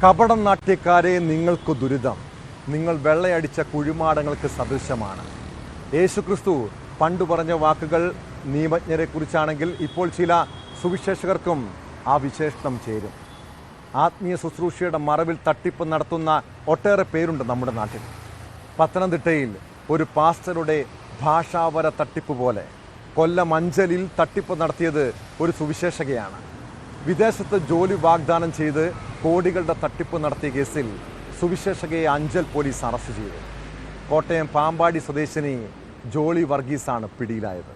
കപടം നാട്യക്കാരെ നിങ്ങൾക്ക് ദുരിതം, നിങ്ങൾ വെള്ളയടിച്ച കുഴിമാടങ്ങൾക്ക് സദൃശമാണ്. യേശുക്രിസ്തു പണ്ടു പറഞ്ഞ വാക്കുകൾ നിയമജ്ഞരെക്കുറിച്ചാണെങ്കിൽ ഇപ്പോൾ ചില സുവിശേഷകർക്കും ആ വിശേഷണം ചേരും. ആത്മീയ ശുശ്രൂഷയുടെ മറവിൽ തട്ടിപ്പ് നടത്തുന്ന ഒട്ടേറെ പേരുണ്ട് നമ്മുടെ നാട്ടിൽ. പത്തനംതിട്ടയിൽ ഒരു പാസ്റ്ററുടെ ഭാഷാപര തട്ടിപ്പ് പോലെ കൊല്ലം അഞ്ചലിൽ തട്ടിപ്പ് നടത്തിയത് ഒരു സുവിശേഷകയാണ്. വിദേശത്ത് ജോലി വാഗ്ദാനം ചെയ്ത് കോടികളുടെ തട്ടിപ്പ് നടത്തിയ കേസിൽ സുവിശേഷകയെ അഞ്ചൽ പോലീസ് അറസ്റ്റ് ചെയ്തു. കോട്ടയം പാമ്പാടി സ്വദേശിനി ജോളി വർഗീസാണ് പിടിയിലായത്.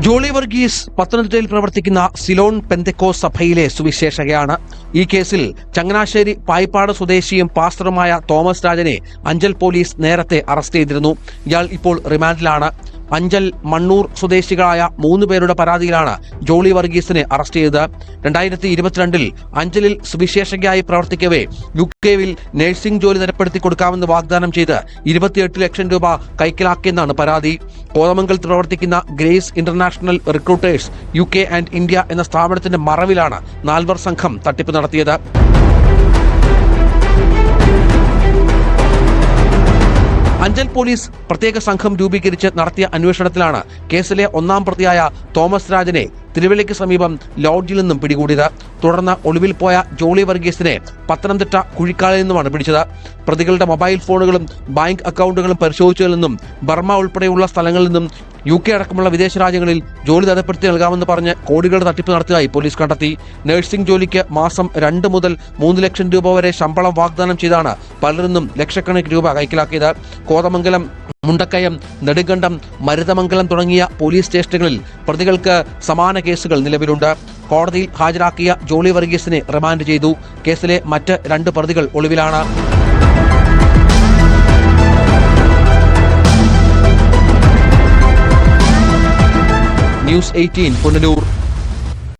ജോളി വർഗീസ് പത്തനംതിട്ടയിൽ പ്രവർത്തിക്കുന്ന സിലോൺ പെന്തക്കോസ് സഭയിലെ സുവിശേഷകയാണ്. ഈ കേസിൽ ചങ്ങനാശ്ശേരി പായിപ്പാട് സ്വദേശിയും പാസ്റ്ററുമായ തോമസ് രാജനെ അഞ്ചൽ പോലീസ് നേരത്തെ അറസ്റ്റ് ചെയ്തിരുന്നു. ഇയാൾ ഇപ്പോൾ റിമാൻഡിലാണ്. അഞ്ചൽ മണ്ണൂർ സ്വദേശികളായ 3 പേരുടെ പരാതിയിലാണ് ജോളി വർഗീസിനെ അറസ്റ്റ് ചെയ്തത്. 2022 അഞ്ചലിൽ സുവിശേഷകയായി പ്രവർത്തിക്കവേ UK-വിൽ നഴ്സിംഗ് ജോലി നിരപ്പെടുത്തി കൊടുക്കാമെന്ന് വാഗ്ദാനം ചെയ്ത് 28 ലക്ഷം രൂപ കൈക്കലാക്കിയെന്നാണ് പരാതി. കോതമംഗലത്ത് പ്രവർത്തിക്കുന്ന grace international recruiters UK and India എന്ന സ്ഥാപനത്തിന്റെ മറവിലാണ് 4 സംഘം തട്ടിപ്പ് നടത്തിയത്. അഞ്ചൽ പോലീസ് പ്രത്യേക സംഘം രൂപീകരിച്ച് നടത്തിയ അന്വേഷണത്തിലാണ് കേസിലെ 1-ാം പ്രതിയായ തോമസ് രാജനെ തിരുവല്ലയ്ക്ക് സമീപം ലോഡ്ജിൽ നിന്നും പിടികൂടിയത്. തുടർന്ന് ഒളിവിൽ പോയ ജോളി വർഗീസിനെ പത്തനംതിട്ട കുഴിക്കാലിൽ നിന്നുമാണ് പിടിച്ചത്. പ്രതികളുടെ മൊബൈൽ ഫോണുകളും ബാങ്ക് അക്കൗണ്ടുകളും പരിശോധിച്ചതിൽ നിന്നും ബർമ ഉൾപ്പെടെയുള്ള സ്ഥലങ്ങളിൽ നിന്നും UK അടക്കമുള്ള വിദേശ രാജ്യങ്ങളിൽ ജോലി തരപ്പെടുത്തി നൽകാമെന്ന് പറഞ്ഞ് കോടികളുടെ തട്ടിപ്പ് നടത്തിയതായി പോലീസ് കണ്ടെത്തി. നഴ്സിംഗ് ജോലിക്ക് മാസം 2 മുതൽ 3 ലക്ഷം രൂപ വരെ ശമ്പളം വാഗ്ദാനം ചെയ്താണ് പലരിൽ നിന്നും ലക്ഷക്കണക്കിന് രൂപ കൈക്കലാക്കിയത്. കോതമംഗലം, മുണ്ടക്കയം, നെടുങ്കണ്ടം, മരുതമംഗലം തുടങ്ങിയ പോലീസ് സ്റ്റേഷനുകളിൽ പ്രതികൾക്ക് സമാന കേസുകൾ നിലവിലുണ്ട്. കോടതിയിൽ ഹാജരാക്കിയ ജോളി വർഗീസിനെ റിമാൻഡ് ചെയ്തു. കേസിലെ മറ്റ് 2 പ്രതികൾ ഒളിവിലാണ്. ന്യൂസ് 18 പുനലൂർ.